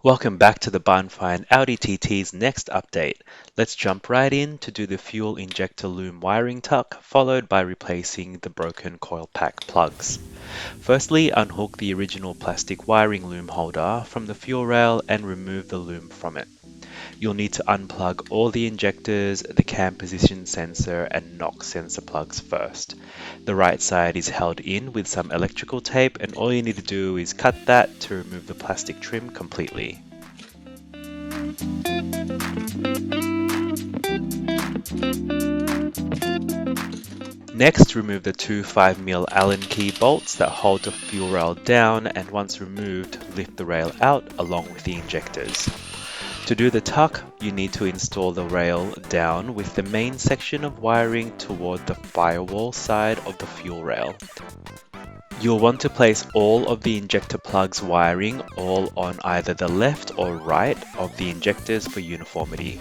Welcome back to the Barnfine Audi TT's next update. Let's jump right in to do the fuel injector loom wiring tuck, followed by replacing the broken Coilpack plugs. Firstly, unhook the original plastic wiring loom holder from the fuel rail and remove the loom from it. You'll need to unplug all the injectors, the cam position sensor and knock sensor plugs first. The right side is held in with some electrical tape, and all you need to do is cut that to remove the plastic trim completely. Next, remove the two 5mm Allen key bolts that hold the fuel rail down, and once removed, lift the rail out along with the injectors. To do the tuck, you need to install the rail down with the main section of wiring toward the firewall side of the fuel rail. You'll want to place all of the injector plugs wiring all on either the left or right of the injectors for uniformity.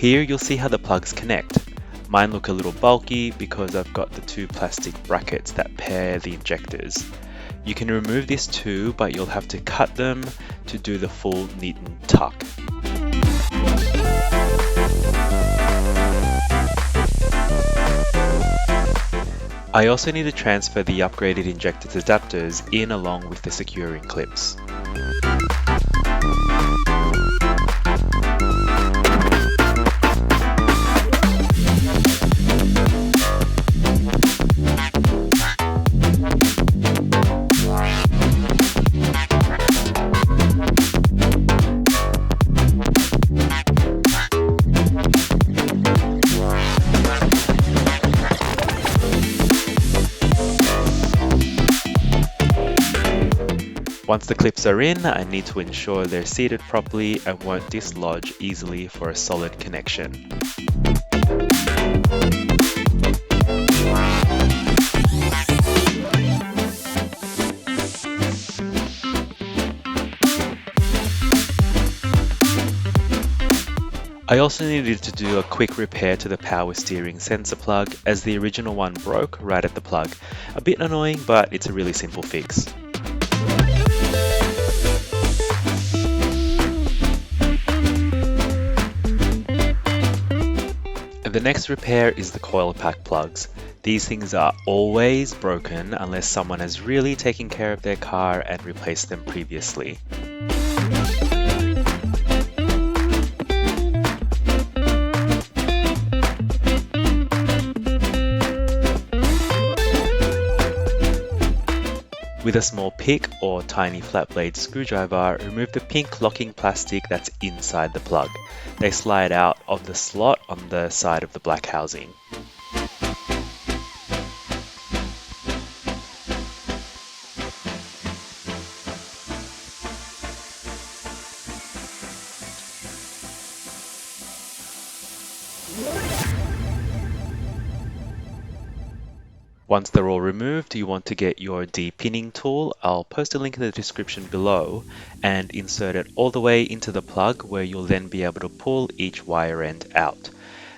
Here you'll see how the plugs connect. Mine look a little bulky because I've got the two plastic brackets that pair the injectors. You can remove this too, but you'll have to cut them to do the full neaten tuck. I also need to transfer the upgraded injector adapters in along with the securing clips. Once the clips are in, I need to ensure they're seated properly and won't dislodge easily for a solid connection. I also needed to do a quick repair to the power steering sensor plug as the original one broke right at the plug. A bit annoying, but it's a really simple fix. The next repair is the Coilpack plugs. These things are always broken unless someone has really taken care of their car and replaced them previously. With a small pick or tiny flat blade screwdriver, remove the pink locking plastic that's inside the plug. They slide out of the slot on the side of the black housing. Once they're all removed, you want to get your depinning tool. I'll post a link in the description below and insert it all the way into the plug where you'll then be able to pull each wire end out.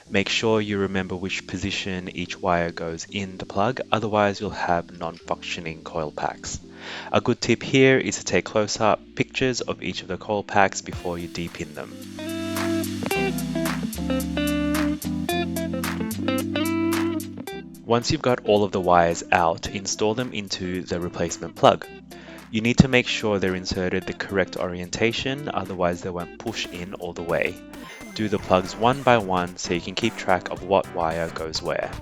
Make sure you remember which position each wire goes in the plug, otherwise you'll have non-functioning coil packs. A good tip here is to take close-up pictures of each of the coil packs before you depin them. Once you've got all of the wires out, install them into the replacement plug. You need to make sure they're inserted the correct orientation, otherwise they won't push in all the way. Do the plugs one by one so you can keep track of what wire goes where.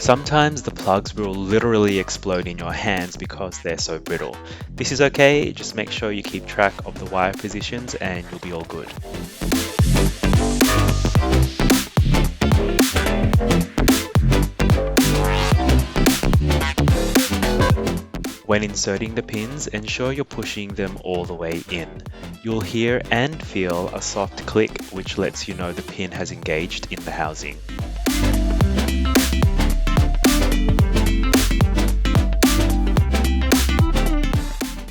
Sometimes the plugs will literally explode in your hands because they're so brittle. This is okay, just make sure you keep track of the wire positions and you'll be all good. When inserting the pins, ensure you're pushing them all the way in. You'll hear and feel a soft click which lets you know the pin has engaged in the housing.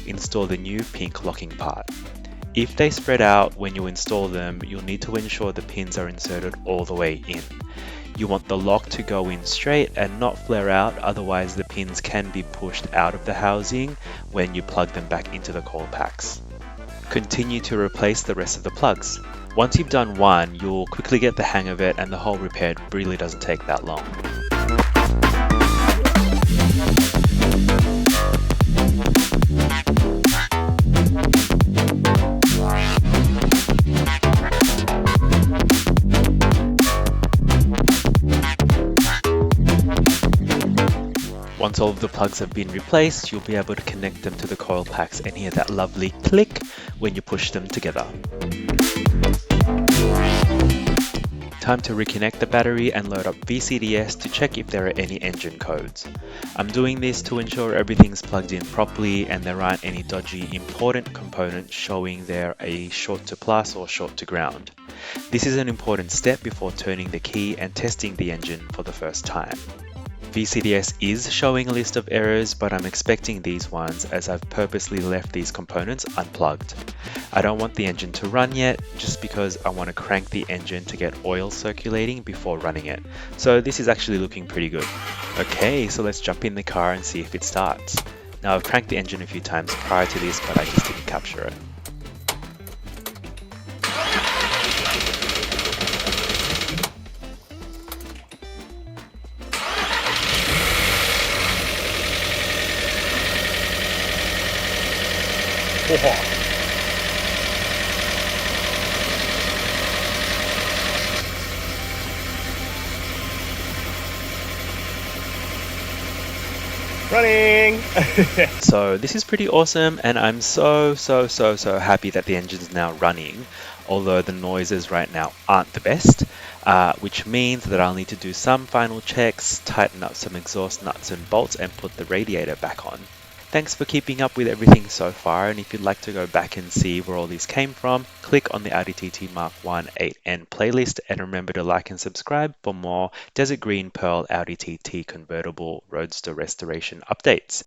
Install the new pink locking part. If they spread out when you install them, you'll need to ensure the pins are inserted all the way in. You want the lock to go in straight and not flare out, otherwise the pins can be pushed out of the housing when you plug them back into the Coilpacks. Continue to replace the rest of the plugs. Once you've done one, you'll quickly get the hang of it and the whole repair really doesn't take that long. Once all of the plugs have been replaced, you'll be able to connect them to the Coilpacks and hear that lovely click when you push them together. Time to reconnect the battery and load up VCDS to check if there are any engine codes. I'm doing this to ensure everything's plugged in properly and there aren't any dodgy important components showing they're a short to plus or short to ground. This is an important step before turning the key and testing the engine for the first time. VCDS is showing a list of errors, but I'm expecting these ones as I've purposely left these components unplugged. I don't want the engine to run yet, just because I want to crank the engine to get oil circulating before running it. So this is actually looking pretty good. Okay, so let's jump in the car and see if it starts. Now I've cranked the engine a few times prior to this, but I just didn't capture it. Running! So this is pretty awesome and I'm so happy that the engine's now running, although the noises right now aren't the best, which means that I'll need to do some final checks, tighten up some exhaust nuts and bolts and put the radiator back on. Thanks for keeping up with everything so far, and if you'd like to go back and see where all these came from, click on the Audi TT Mk1 8N playlist and remember to like and subscribe for more Desert Green Pearl Audi TT convertible roadster restoration updates.